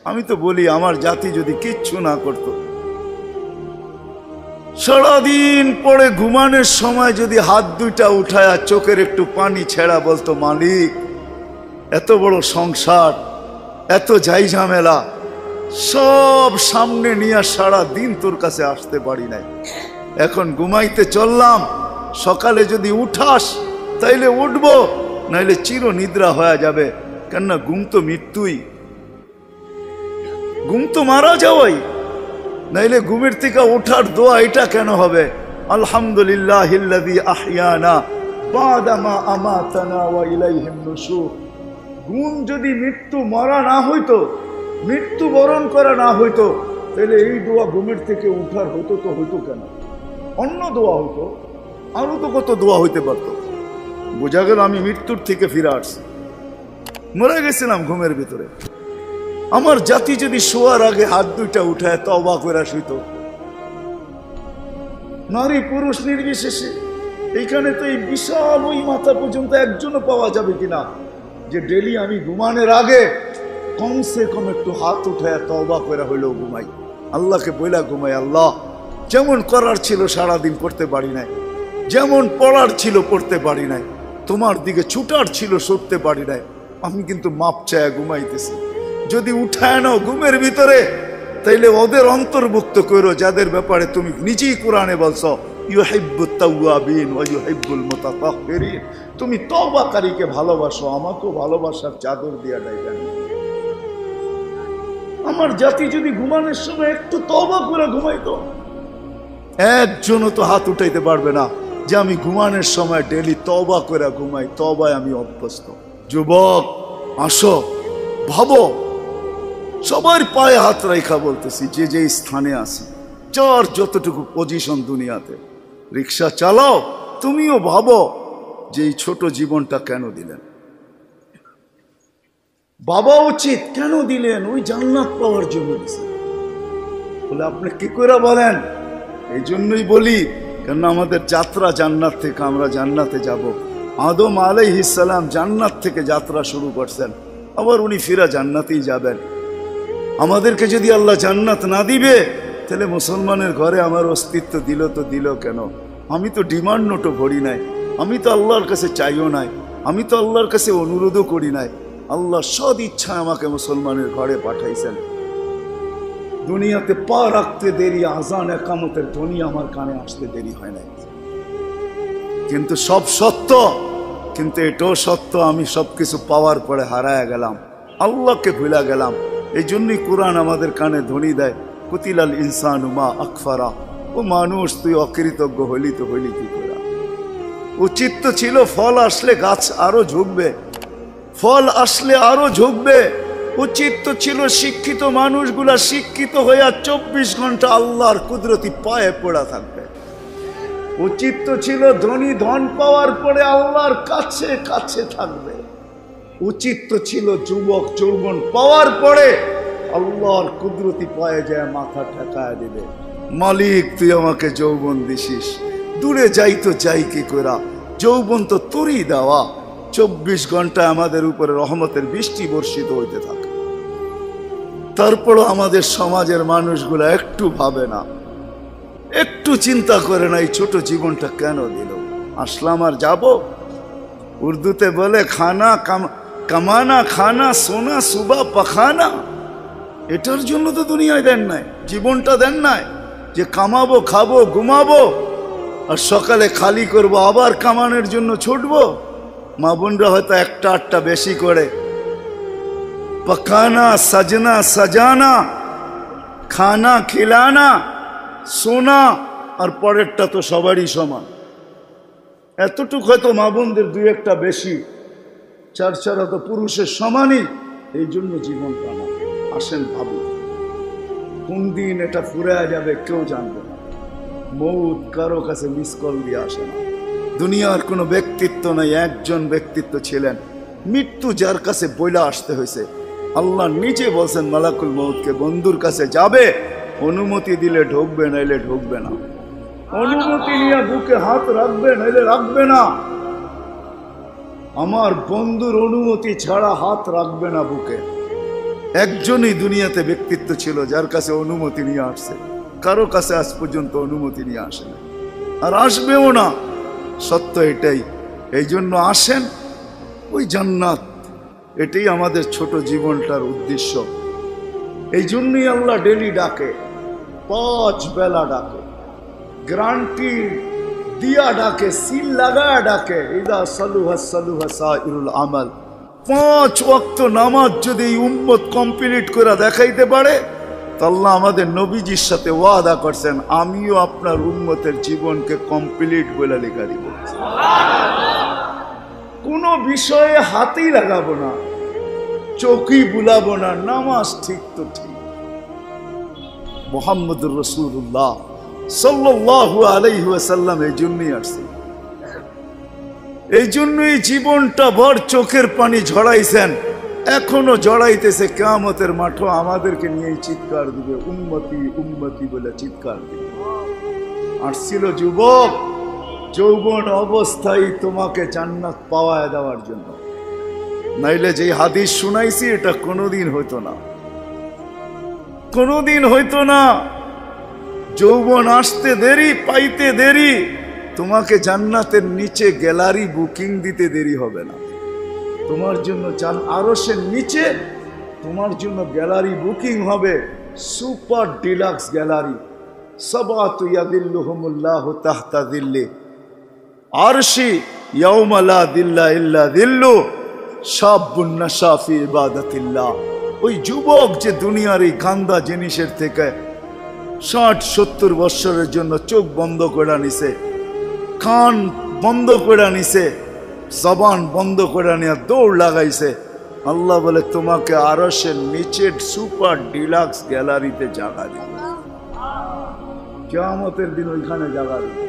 আমি তো বলি আমার জাতি যদি কিচ্ছু না করত, সারাদিন পরে ঘুমানোর সময় যদি হাত দুইটা উঠায় চোখের একটু পানি ছেড়া বলতো, মালিক এত বড় সংসার, এত যাই ঝামেলা সব সামনে নিয়ে সারা দিন তোর কাছে আসতে পারি নাই, এখন ঘুমাইতে চললাম, সকালে যদি উঠাস তাইলে উঠবো, নাইলে চির নিদ্রা হয়ে যাবে। কেননা ঘুম তো মৃত্যুই, ঘুম তো মারা যাওয়াই, নাইলে ঘুমের থেকে ওঠার দোয়া এটা কেন হবে? আলহামদুলিল্লাহিল্লাযী আহইয়ানা বাদা মা আমাতানা ওয়া ইলাইহিন নুশুর। ঘুম যদি মৃত্যু মারা না হইতো, মৃত্যু বরণ করা না হইতো, তাহলে এই দোয়া ঘুমের থেকে উঠার হতো তো হইতো কেন? অন্য দোয়া হইতো, আরো তো কত দোয়া হইতে পারতো। বোঝা গেল আমি মৃত্যুর থেকে ফিরে আসছি, মরে গেছিলাম ঘুমের ভিতরে। আমার জাতি যদি শোয়ার আগে হাত দুইটা উঠায় তওবা করে শুইত, নারী পুরুষ নির্বিশেষে, এইখানে তো এই বিশাল ওই মাথা পর্যন্ত একজনও পাওয়া যাবে কিনা যে ডেলি আমি ঘুমানোর আগে কমসে কম একটু হাত উঠায় তওবা করে হইলেও ঘুমাই, আল্লাহকে বইলা ঘুমাই, আল্লাহ যেমন করার ছিল সারাদিন করতে পারি নাই, যেমন পড়ার ছিল পড়তে পারি নাই, তোমার দিকে ছুটার ছিল ছুটতে পারি নাই, আমি কিন্তু মাপ চায় ঘুমাইতেছি। যদি উঠায় নাও ঘুমের ভিতরে, তাইলে ওদের অন্তর্ভুক্ত করো যাদের ব্যাপারে তুমি নিজেই কোরআনে বলছো ইউহিব্বুত তাওয়াবিন ওয়া ইউহিব্বুল মুতাতাহহিরিন। তুমি তওবাকারীকে ভালোবাসো, আমাকেও ভালোবাসার চাদর দিয়া ডাইবেন। আমার জাতি যদি ঘুমানোর সময় একটু তওবা করে ঘুমাইতো, একজনও তো হাত উঠাইতে পারবে না যে আমি ঘুমানোর সময় ডেলি তওবা করে ঘুমাই, তওবায় আমি অভ্যস্ত। যুবক আসো, ভাবো, সবার পায়ে হাত রাখা বলতেছি, যে যে স্থানে আছি, যার যতটুকু পজিশন দুনিয়াতে, রিক্সা চালাও, তুমিও ভাবো যে এই ছোট জীবনটা কেন দিলেন? বাবা উচিত কেন দিলেন? ওই জান্নাত পাওয়ার জন্য দিলেন। বলে আপনি কি করে বলেন? এই জন্যই বলি, কেন আমাদের যাত্রা জান্নাত থেকে, আমরা জান্নাতে যাব। আদম আলাইহিস সালাম জান্নাত থেকে যাত্রা শুরু করছেন, আবার উনি ফিরা জান্নাতেই যাবেন। আমাদেরকে যদি আল্লাহ জান্নাত না দিবে, তাহলে মুসলমানের ঘরে আমার অস্তিত্ব দিল তো দিল কেন? আমি তো ডিমান্ড নোটও ভরি নাই, আমি তো আল্লাহর কাছে চাইও নাই, আমি তো আল্লাহর কাছে অনুরোধও করি নাই। আল্লাহ সদ ইচ্ছা আমাকে মুসলমানের ঘরে পাঠাইছেন। দুনিয়াতে পা রাখতে দেরি, আজান একামতের ধ্বনি আমার কানে আসতে দেরি হয় নাই। কিন্তু সব সত্য, কিন্তু এটাও সত্য আমি সবকিছু পাওয়ার পরে হারায় গেলাম, আল্লাহকে ভুলা গেলাম। এই জন্যই কোরআন আমাদের কানে ধ্বনি দেয়, কুতিলাল ইনসানু মা আকফারা। ও মানুষ, তুই অকৃতজ্ঞ হইলি তো হইলি কি করে? উচিত তো ছিল ফল আসলে গাছ আরো ঝুঁকবে, ফল আসলে আরো ঝুঁকবে। উচিত তো ছিল শিক্ষিত মানুষগুলা শিক্ষিত হইয়া 24 ঘন্টা আল্লাহর কুদরতি পায়ে পড়া থাকবে। উচিত তো ছিল ধনী ধন পাওয়ার পরে আল্লাহর কাছে কাছে থাকবে। উচিত তো ছিল যুবক যৌবন পাওয়ার পরে আল্লাহর কুদরতি পায়ে যায় মাথা ঠেকায় দিবে, মালিক তুই আমাকে যৌবন দিছিস, দূরে যাই তো যাই কি করা, যৌবন তো তোরই দেওয়া। 24 ঘন্টায় আমাদের উপরে রহমতের বৃষ্টি বর্ষিত হইতে থাকে। তারপরও আমাদের সমাজের মানুষগুলা একটু ভাবে না, একটু চিন্তা করে না এই ছোট জীবনটা কেন দিল। আসলাম আর যাব। উর্দুতে বলে খানা কামানা খানা সোনা সুবা পাখানা। এটার জন্য তো দুনিয়ায় দেন নাই, জীবনটা দেন নাই যে কামাবো, খাবো, ঘুমাবো, আর সকালে খালি করব, আবার কামানোর জন্য ছুটবো। মা বোনরা হয়তো একটা আটটা বেশি করে, পকানা সাজনা সাজানা, খানা খিলানা, সোনা, আর পরেরটা তো সবারই সমান। এতটুকু হয়তো মা বোনদের দুই একটা বেশি, চার চারা তো পুরুষের সমানই। এই জন্য জীবন কানা। আসেন ভাবি, কোন দিন এটা ফুরে যাবে কেউ জানবে না। মৌত কারো কাছে মিস কল দিয়ে আসে না। দুনিয়ার কোনো ব্যক্তিত্ব নাই, একজন ব্যক্তিত্ব ছিলেন, মৃত্যু যার কাছে বইলা আসতে হয়েছে। আল্লাহ নিজে বলছেন মালাকুল মৌতকে, বন্ধুর কাছে যাবে, অনুমতি দিলে ঢুকবে, নাইলে ঢুকবে না। অনুমতি নিয়ে বুকে হাত রাখবে, নাইলে রাখবে না। আমার বন্ধুর অনুমতি ছাড়া হাত রাখবে না বুকে। একজনই দুনিয়াতে ব্যক্তিত্ব ছিল যার কাছে অনুমতি নিয়ে আসছে, কারো কাছে আজ পর্যন্ত অনুমতি নিয়ে আসে না, আর আসবেও না। সত্য এটাই। এই জন্য আসেন, ওই জান্নাত, এটাই আমাদের ছোট জীবনটার উদ্দেশ্য। এই জন্যই আল্লাহ ডেলি ডাকে, 5 বেলা ডাকে, গ্যারান্টি দিয়া ডাকে, সিল লাগায়া ডাকে। ইদা সালুহা সালুহা সাইরুল আমাল। 5 ওয়াক্ত নামাজ যদি এই উম্মত কমপ্লিট করে দেখাইতে পারে, তো আল্লাহ আমাদের নবীজির সাথে ওয়াদা করছেন, আমিও আপনার উম্মতের জীবনকে কমপ্লিট বলে লেখা দিব। কোনো বিষয়ে হাতেই লাগাবো না, চোখই বুলাবো না, নামাজ ঠিক তো ঠিক। মুহাম্মদুর রাসূলুল্লাহ সাল্লাল্লাহু আলাইহি ওয়াসাল্লাম এই জন্যই আসছে, এই জন্যই জীবনটা ভর চোখের পানি ঝরাইছেন, এখনো জড়াইতেছে। কিয়ামতের মাঠে আমাদেরকে নিয়েই চিৎকার দিবে, উম্মতি উম্মতি বলে চিৎকার দিবে। আসছিল যুবক, যৌবন অবস্থায় তোমাকে জান্নাত পাওয়ায় দেওয়ার জন্য, নাইলে যে হাদিস শুনাইছি এটা কোনোদিন হইতো না, কোনোদিন হইতো না। যৌবন আসতে দেরি, পাইতে দেরি, তোমাকে জান্নাতের নিচে গ্যালারি বুকিং দিতে দেরি হবে না। তোমার জন্য আরশের নিচে তোমার জন্য গ্যালারি বুকিং হবে, সুপার ডিলাক্স গ্যালারি। সাবাতু ইয়াদিল্লুহুমুল্লাহু তাহতা দিল্লি আরশি ইয়াউমা লা দিল্লা ইল্লা দিল্লু শাবুন নাশা ফি ইবাদাতিল্লাহ। ওই যুবক যে দুনিয়ার এই গান্দা জিনিসের থেকে 60-70 বছরের জন্য চোখ বন্ধ করে নিছে, কান বন্ধ করে নিছে, জবান বন্ধ করে নিয়ে দৌড় লাগাইছে, আল্লাহ বলে তোমাকে আরশের নিচের সুপার ডিলাক্স গ্যালারিতে জায়গা দিবে। কিয়ামতের দিন ওইখানে জায়গা দিবে।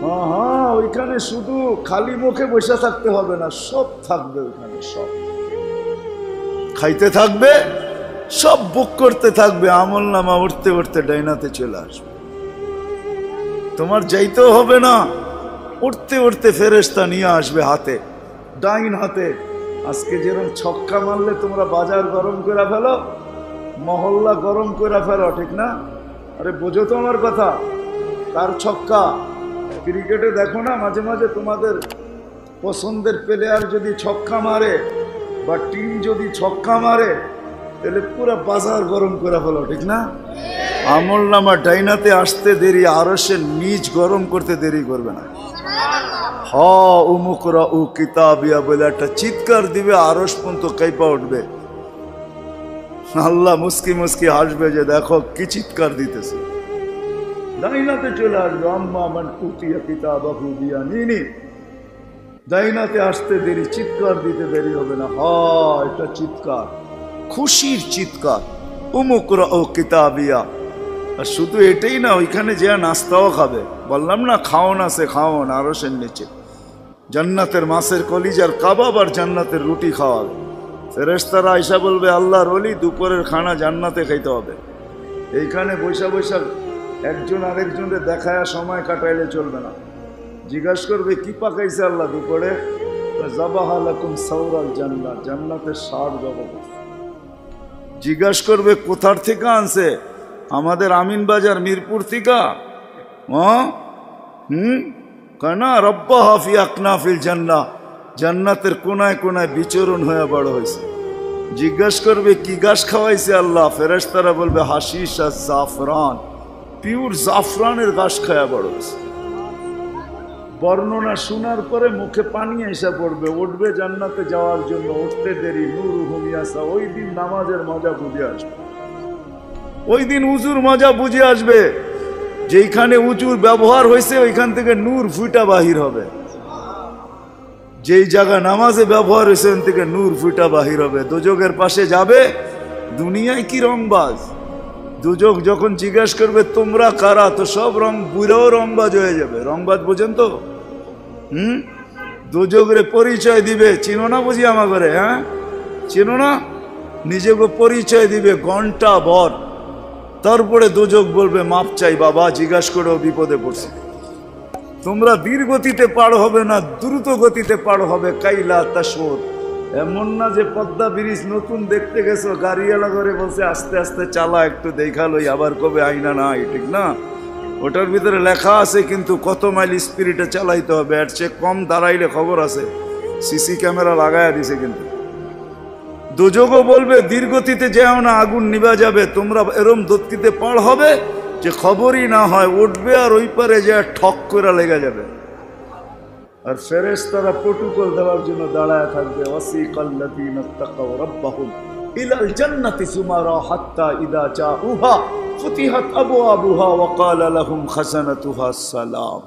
হ্যাঁ, ওইখানে শুধু খালি মুখে বসে থাকতে হবে না, সব থাকবে ওইখানে, সব খাইতে থাকবে, সব বুক করতে থাকবে, আমল নামা উঠতে উঠতে ডাইনাতে চলে আসবে। তোমার যাইতেও হবে না, উঠতে উঠতে ফেরেশতা নিয়ে আসবে হাতে, ডাইন হাতে। আজকে যেরকম ছক্কা মারলে তোমরা বাজার গরম করে ফেলো, মহল্লা গরম করে ফেলো, ঠিক না? আরে বোঝো তো আমার কথা, কার ছক্কা? ক্রিকেটে দেখো না মাঝে মাঝে তোমাদের পছন্দের প্লেয়ার যদি ছক্কা মারে বা টিম যদি ছক্কা মারে, তাহলে পুরো বাজার গরম করে ফেলো, ঠিক না? আমল নামা ডাইনাতে আসতে দেরি, আরশের নিচ গরম করতে দেরি করবে না। উমুকরা উ কিতাবিয়া বলে একটা চিৎকার দিবে, আরশ পর্যন্ত কাইপা উঠবে। আল্লাহ মুস্কি মুস্কি হাসবে যে দেখো কি চিৎকার দিতেছে। ডাইনাতে চলে আসবে, আম্মা মান উতিয়া কিতাবাহু বিয়ামিনি। ডাইনাতে আসতে দেরি, চিৎকার দিতে দেরি হবে না। এটা চিৎকার, খুশির চিৎকার, উমুকরা ও কিতাবিয়া। আর শুধু এটাই না, ওইখানে যে নাস্তাও খাবে। বললাম না খাওন আছে, খাওন আরশের নিচে। জান্নাতের মাছের কলিজার কাবাব আর জান্নাতের রুটি খাওয়াবে। ফেরেশতারা আয়সা বলবে, আল্লাহর ওলি দুপুরের খানা জান্নাতে খাইতে হবে। এইখানে বৈশা বৈশা একজন আরেকজনের দেখায়া সময় কাটাইলে চলবে না। জিজ্ঞাসা করবে কি পাকাইছে আল্লাহ দুপুরে? যাবাহা লাকুম সাওরাল জান্নাত, জান্নাতের ষাঁড় জবরদস্ত। জিজ্ঞাসা করবে কোথার থেকে আনছে? আমাদের আমিন বাজার মিরপুর থেকে। কানা রব্বা হাফি আকনাফিল জান্নাহ, জান্নাতের কোনায় কোনায় বিচরণ হয়ে বড় হয়েছে। জিজ্ঞাসা করবে কি গাছ খাওয়াইছে আল্লাহ? ফেরেশতারা বলবে হাশিশ আর জাফরান, পিওর জাফরানের গাছ খায়া বড় হয়েছে। বর্ণনা শোনার পরে মুখে পানি এসে পড়বে, উঠবে জান্নাতে যাওয়ার জন্য, উঠতে দেরি। নূরুহুম ইয়াসা, ওই দিন নামাজের মজা বুঝে আসবে, ওই দিন উজুর মজা বুঝে আসবে। যেইখানে উজুর ব্যবহার হয়েছে ওইখান থেকে নূর ফুটা বাহির হবে, যেই জায়গা নামাজে ব্যবহার হয়েছে ওখান থেকে নূর ফুটা বাহির হবে। দোজখের পাশে যাবে, দুনিয়ায় কি রংবাজ। দুজখ যখন জিজ্ঞাসা করবে তোমরা কারা, তো সব রং বুড়াও রংবাজ হয়ে যাবে। রংবাজ বোঝেন তো? দুজখরে পরিচয় দিবে, চিনো না বুঝি আমার ঘরে? হ্যাঁ চিনো না? নিজেকে পরিচয় দিবে ঘন্টা ভর, তারপরে দুজখ বলবে মাপ চাই বাবা, জিজ্ঞাসা করেও বিপদে পড়ছে। তোমরা ধীর গতিতে পার হবে না, দ্রুত গতিতে পার হবে। কাইলা তাশউর, এমন না যে পদ্মা ব্রিজ নতুন দেখতে গেছো, গাড়িওয়ালা করে বলছে আস্তে আস্তে চালা, একটু দেখালোই, আবার কবে আইনা নাই, ঠিক না? ওটার ভিতরে লেখা আছে কিন্তু কত মাইল স্পিরিটে চালাইতে হবে, এর চেয়ে কম দাঁড়াইলে খবর আছে, সিসি ক্যামেরা লাগাইয়া দিছে। কিন্তু দোজগও বলবে দীর্ঘতিতে যেও না, আগুন নিভা যাবে, তোমরা এরম দত্তিতে পার হবে যে খবরই না হয়, উঠবে আর ওই পারে যে ঠক করে লেগে যাবে। আর ফেরেশতারা প্রটোকল দেওয়ার জন্য দাঁড়ায় থাকবে। ওয়াসিকাল্লাযীনা তাকাউ রাব্বাহুম ইলাল জান্নাতি সুমারা হাত্তা ইযা জাউহা ফুতিহাত আবওয়াবুহা ওয়া ক্বালা লাহুম খাজানাতুহা সালাম।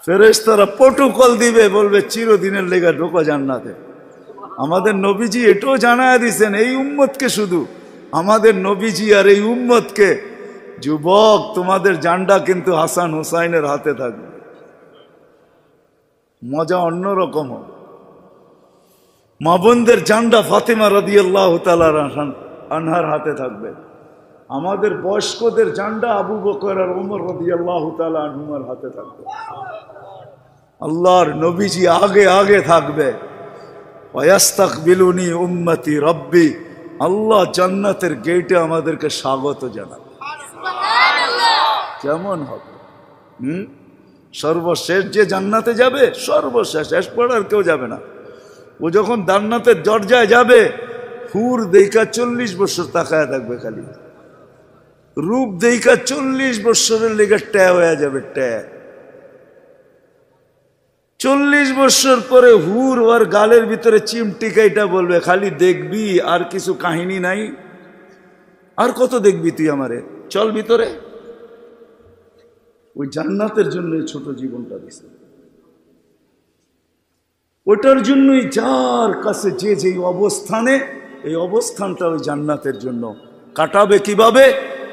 ফেরেশতারা প্রটোকল দিবে, বলবে চিরদিনের লেগে ঢোকো জান্নাতে। আমাদের নবীজি এটাও জানায় দিয়েছেন এই উম্মতকে, শুধু আমাদের নবীজি আর এই উম্মতকে, যুবক তোমাদের জান্ডা কিন্তু হাসান হুসাইনের হাতে থাকবে, মজা অন্যরকম হবে। মা বোনদের জান্ডা ফাতেমা রাদিয়াল্লাহু তাআলা আনহার হাতে থাকবে। আমাদের বয়স্কদের জান্ডা আবু বকর আর ওমর রাদিয়াল্লাহু তাআলা আনহুমার হাতে থাকবে। আল্লাহর নবীজি আগে আগে থাকবে। ওয়াস্তাকবিলুনি উম্মতি রব্বি, আল্লাহ জান্নাতের গেটে আমাদেরকে স্বাগত জানাবে। কেমন হবে? সর্বশেষ যে জান্নাতে যাবে, সর্বশেষ, শেষ পড়ার কেউ যাবে না। ও যখন জান্নাতের দরজায় যাবে, হুর দেইকা 40 বছর তাকায় থাকবে, খালি রূপ দেইকা 40 বছরের লেগে ট্যা হয়ে যাবে, ট্যা। 40 বছর পরে হুর ওর গালের ভিতরে চিমটিকাইটা বলবে, খালি দেখবি আর কিছু কাহিনী নাই, আর কত দেখবি তুই আমারে, চল ভিতরে। ওই জান্নাতের জন্য ছোট জীবনটা দিছে, ওটার জন্যই যার কাছে যে যেই অবস্থানে, এই অবস্থানটা ওই জান্নাতের জন্য কাটাবে কিভাবে,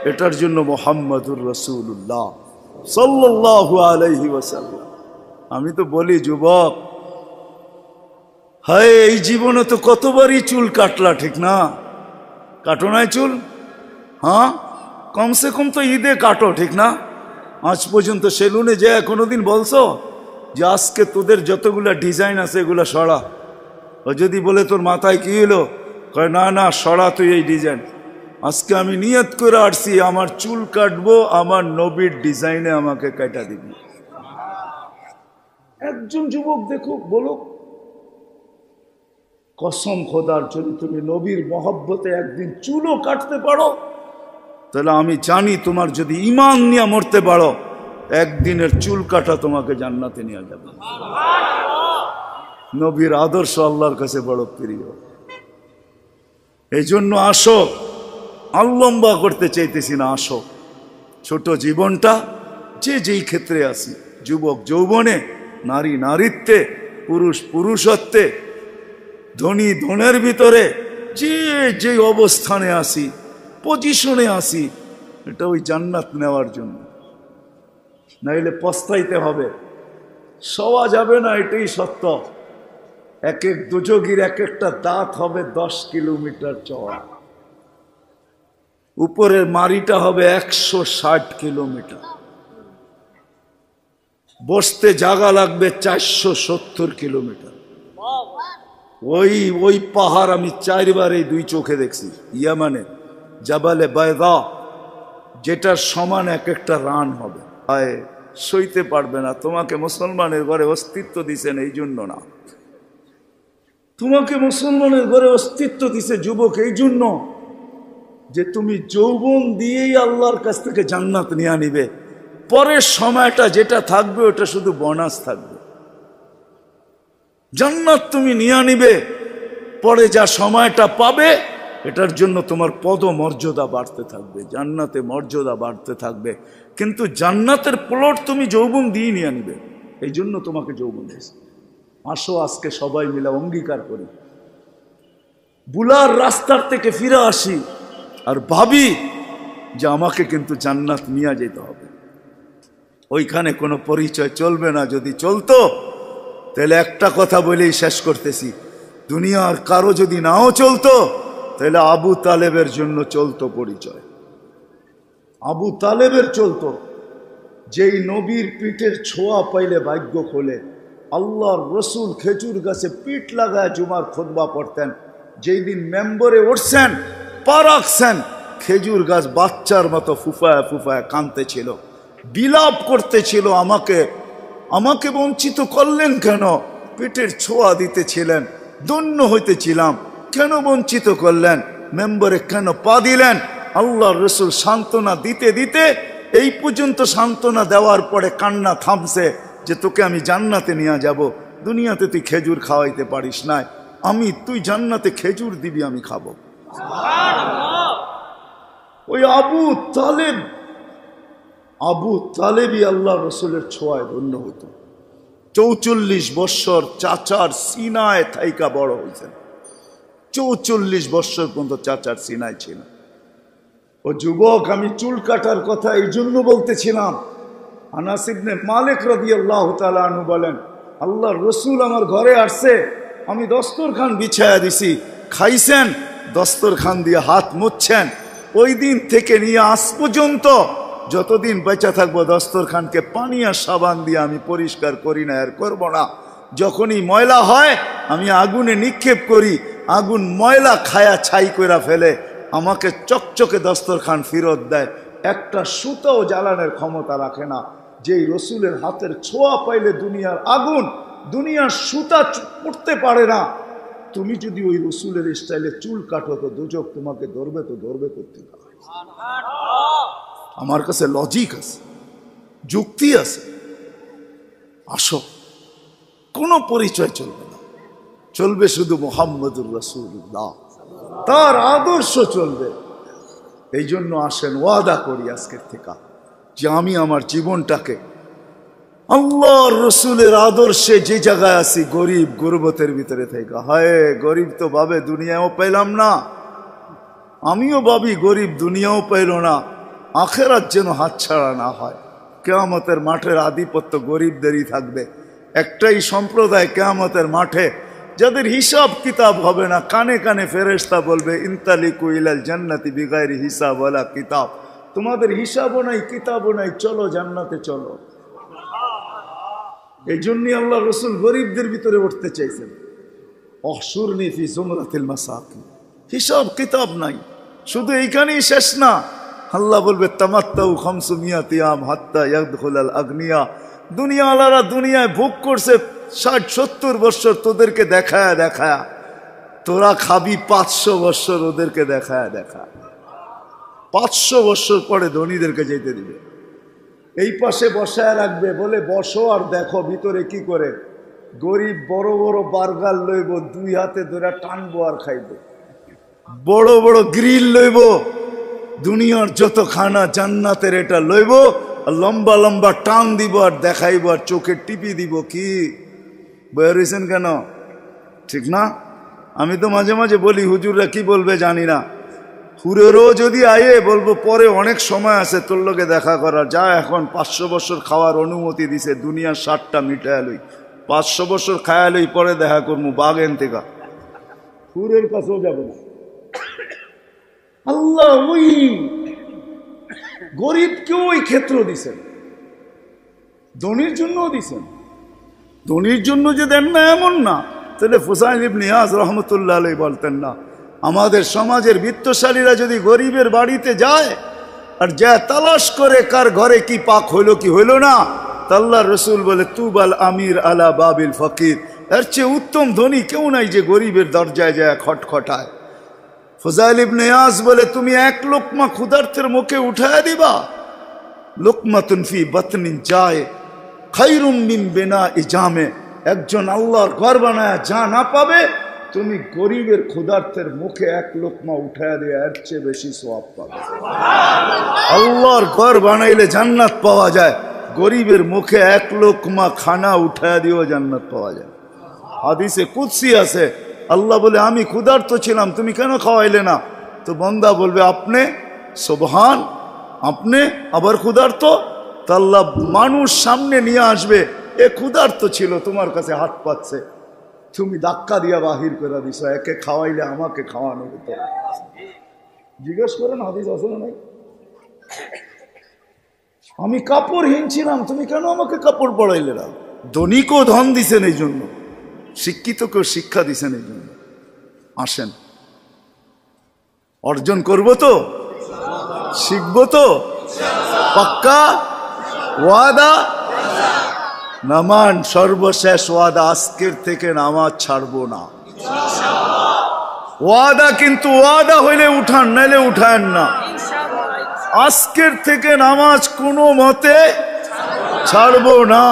এটার জন্য মুহাম্মাদুর রাসূলুল্লাহ সাল্লাল্লাহু আলাইহি ওয়াসাল্লাম। আমি তো বলি যুবক, হায় এই জীবনে তো কতবারই চুল কাটলা, ঠিক না? কাটো নাই চুল? হ্যাঁ, কমসে কম তো ঈদে কাটো, ঠিক না? আজ পর্যন্ত সেলুনে যে কোনোদিন বলছো যে আজকে তোদের যতগুলা ডিজাইন আছে এগুলা সরা? ও যদি বলে তোর মাথায় কি হলো, কয় না না সরা তুই এই ডিজাইন। আজকে আমি নিয়ত করে আসছি আমার চুল কাটবো আমার নবীর ডিজাইনে, আমাকে কাটা দিবি। একজন যুবক দেখো, বলো কসম খোদার, যদি তুমি নবীর মহব্বতে একদিন চুলও কাটতে পারো, তাহলে আমি জানি তোমার যদি ঈমান নিয়ে মরতে পারো, একদিনের চুল কাটা তোমাকে জান্নাতে নিয়ে যাবে। নবীর আদর্শ আল্লাহর কাছে বড় প্রিয়। এই জন্য আসো, লম্বা করতে চাইতেছি না, আসো ছোট জীবনটা, যে যেই ক্ষেত্রে আসি, যুবক যৌবনে, নারী নারীত্বে, পুরুষ পুরুষত্বে, ধনী ধনের ভিতরে, যে যে অবস্থানে আসি, পজিশনে আসি, এটা ওই জান্নাত নেওয়ার জন্য। নাইলে পস্তাইতে হবে, সওয়া যাবে না, এটাই সত্য। এক এক দুযোগীর এক একটা দাঁত হবে 10 কিলোমিটার চওড়া, উপরের মারিটা হবে 160 কিলোমিটার, বসতে জায়গা লাগবে 470 কিলোমিটার। ওই পাহাড় আমি 4 বার এই 2 চোখে দেখছি, ইয়ামানে জাবালে বায়দা, যেটার সমান এক একটা রান হবে। আয় সইতে পারবে না। তোমাকে মুসলমানের ঘরে অস্তিত্ব দিছেন এই জন্য না, তোমাকে মুসলমানের ঘরে অস্তিত্ব দিছে যুবক এই জন্য যে তুমি যৌবন দিয়েই আল্লাহর কাছ থেকে জান্নাত নিয়ে নিবে। পরের সময়টা যেটা থাকবে ওটা শুধু বোনাস থাকবে। জান্নাত তুমি নিয়ে নিবে, পরে যা সময়টা পাবে এটার জন্য তোমার পদমর্যাদা বাড়তে থাকবে, জান্নাতে মর্যাদা বাড়তে থাকবে। কিন্তু জান্নাতের প্লট তুমি যৌবন দিয়ে নিয়ে নিবে, এই জন্য তোমাকে যৌবন দিয়েছে। আসো আজকে সবাই মিলে অঙ্গীকার করি, বুলার রাস্তার থেকে ফিরে আসি আর ভাবি যে আমাকে কিন্তু জান্নাত নিয়ে যেতে হবে। ওইখানে কোনো পরিচয় চলবে না। যদি চলতো তাহলে একটা কথা বলেই শেষ করতেছি, দুনিয়ার কারো যদি নাও চলতো তাহলে আবু তালেবের জন্য চলতো পরিচয়। আবু তালেবের চলতো, যেই নবীর পিঠের ছোঁয়া পাইলে ভাগ্য খোলে। আল্লাহর রসুল খেজুর গাছে পিঠ লাগায় জুমার খুতবা পড়তেন। যেই দিন মেম্বরে উঠছেন, পা রাখছেন, খেজুর গাছ বাচ্চার মতো ফুফায় ফুফায় কাঁদতেছিল, বিলাপ করতেছিল, আমাকে আমাকে বঞ্চিত করলেন কেন? পেটের ছোঁয়া দিতেছিলেন, ধন্য হইতেছিলাম, কেন বঞ্চিত করলেন? মেম্বরে কেন পা দিলেন? আল্লাহর রসুল সান্ত্বনা দিতে দিতে এই পর্যন্ত সান্ত্বনা দেওয়ার পরে কান্না থামছে যে তোকে আমি জান্নাতে নিয়ে যাব, দুনিয়াতে তুই খেজুর খাওয়াইতে পারিস নাই, তুই জান্নাতে খেজুর দিবি, আমি খাবো। ওই আবু তালেবই আল্লাহ রসুলের ছোঁয়ায় ধন্য হতো। 44 বৎসর চাচার সিনায় থাইকা বড় হয়েছেন। 44 বৎসর পর্যন্ত চাচার সিনায় ছিল। ও যুবক, আমি চুল কাটার কথা এই জন্য বলতেছিলাম। আনাস ইবনে মালিক রাদিয়াল্লাহু তাআলা আনহু বলেন, আল্লাহর রসুল আমার ঘরে আসছে, আমি দস্তরখান বিছায়া দিছি, খাইছেন, দস্তরখান দিয়ে হাত মুছছেন। ওই দিন থেকে নিয়ে আজ পর্যন্ত যতদিন বেঁচে থাকবো দস্তরখানকে পানি আর সাবান দিয়ে আমি পরিষ্কার করি না, আর করবো না। যখনই ময়লা হয় আমি আগুনে নিক্ষেপ করি, আগুন ময়লা খায়া ছাই করে ফেলে, আমাকে চকচকে দস্তরখান ফেরত দেয়। একটা সুতাও জ্বালানোর ক্ষমতা রাখে না। যেই রসুলের হাতের ছোঁয়া পাইলে দুনিয়ার আগুন, দুনিয়ার সুতা পড়তে পারে না। তুমি যদি ওই রসুলের স্টাইলে চুল কাটো তো দুজক তোমাকে ধরবে, তো ধরবে করতে না। আমার কাছে লজিক আছে, যুক্তি আছে। আসো, কোনো পরিচয় চলবে না, চলবে শুধু মুহাম্মদুর রাসূলুল্লাহ, তার আদর্শ চলবে। এই জন্য আসেন, ওয়াদা করি আজকের থেকে যে আমি আমার জীবনটাকে আল্লাহর রসুলের আদর্শে যে জায়গায় আছি, গরিব গুরবতের ভিতরে থেকে, হায় গরিব তো ভাবে দুনিয়াও পেলাম না, আমিও ভাবি গরিব দুনিয়াও পেল না, আখেরাত যেন হাতছাড়া না হয়। কিয়ামতের মাঠের আধিপত্য গরিবদেরই থাকবে। একটাই সম্প্রদায় কিয়ামতের মাঠে, যাদের হিসাব কিতাব হবে না, কানে কানে ফেরেশতা বলবে ইনতালিকু ইলাল জান্নাতি বিগাইরি হিসাব ওয়ালা কিতাব, তোমাদের হিসাবও নাই কিতাবও নাই, চলো জান্নাতে চলো। এই জন্যই আল্লাহ রসুল গরিবদের ভিতরে উঠতে চাইছেন। অহশুরনি ফি জুমরাতিল মাসাকিন, হিসাব কিতাব নাই। শুধু এইখানেই শেষ না, আল্লাহ বলবে তামাত্তাউ 500 ইয়াম হাত্তা ইয়াদখুলাল আগনিয়া, দুনিয়াওয়ালারা দুনিয়ায় ভোগ করছে 60-70 বছর, তোদেরকে দেখায় দেখায়, তোরা খাবি 500 বছর ওদেরকে দেখায় দেখায়। 500 বছর পরে ধনীদেরকে যেতে দিবে, এই পাশে বসায় রাখবে, বলে বসো আর দেখো ভিতরে কি করে। গরিব বড় বড় বার্গার লইব, 2 হাতে ধরে টানবো আর খাইব। বড় বড় গ্রিল লইব, দুনিয়ার যত খানা জান্নাতের এটা লইব, আর লম্বা লম্বা টান দিব আর দেখাইব আর চোখে টিপি দিব। কি বয়ে রয়েছেন কেন? ঠিক না? আমি তো মাঝে মাঝে বলি হুজুররা কি বলবে জানি না, হুরেরও যদি আয়ে বলবো পরে অনেক সময় আছে তোর লোকে দেখা করার, যা এখন 500 বছর খাওয়ার অনুমতি দিছে, দুনিয়ার 60টা মিটায় লই, 500 বছর খায়া লই, পরে দেখা করবো বাগেন থেকে। হুরের কাছেও যাব না। আল্লাহ ওই গরিবকেও ওই ক্ষেত্র দিছেন, ধনীর জন্যও দিছেন। ধনীর জন্য যে দেন না এমন না, তাহলে ফুসাইল ইবনে ইয়াজ রহমতুল্লাহ আলাইহি বলতেন না, আমাদের সমাজের বিত্তশালীরা যদি গরিবের বাড়িতে যায় আর যা তালাশ করে কার ঘরে কি পাক হইলো কি হইলো না, আল্লাহর রসুল বলে তুবাল আমির আলা বাবিল ফকির, এর চেয়ে উত্তম ধনী কেউ নাই যে গরিবের দরজায় যায় খটখটায়। ফুজাইল ইবনে ইয়াজ বলে তুমি এক লোকমা ক্ষুধার্তের মুখে উঠায় দিবা, লোকমাতুন ফি বাতনিন যায় খায়রুম মিন বিনাই জামে, একজন আল্লাহর ঘর বানায় যা না পাবে, তুমি গরিবের ক্ষুধার্তের মুখে এক লোকমা উঠায় দিয়ে এর চেয়ে বেশি সওয়াব পাবে। আল্লাহর ঘর বানাইলে জান্নাত পাওয়া যায়, গরিবের মুখে এক লোকমা খানা উঠায় দিয়েও জান্নাত পাওয়া যায়। হাদিসে কুদসি আছে, আল্লাহ বলে আমি ক্ষুধার্ত ছিলাম, তুমি কেন খাওয়াইলে না? তো বান্দা বলবে আপনি সুবহান, আপনি আবার ক্ষুধার্ত? তা আল্লাহ মানুষ সামনে নিয়ে আসবে, এ ক্ষুধার্ত ছিল, তোমার কাছে হাত পাচ্ছে, তুমি ধাক্কা দিয়া বাহির করে দিছ, একে খাওয়াইলে আমাকে খাওয়ানো হতো। জিজ্ঞেস করেন হাদিস আছে না নাই? আমি কাপড়হীন ছিলাম, তুমি কেন আমাকে কাপড় পরাইলে না? ধনীকেও ধন দিছেন এই জন্য, শিক্ষিতকেও শিক্ষা দিছেন এই জন্য। আসেন, অর্জন করব তো, শিখব তো, পাক্কা ওয়াদা? নামান সর্বশেষ ওয়াদা, আজকের থেকে নামাজ ছাড়বো না। ওয়াদা, কিন্তু ওয়াদা হইলে উঠান, নাইলে উঠান না। আজকের থেকে নামাজ কোনো মতে ছাড়বো না।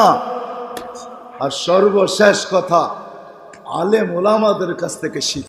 আর সর্বশেষ কথা, আলেম ওলামাদের কাছ থেকে শিখ।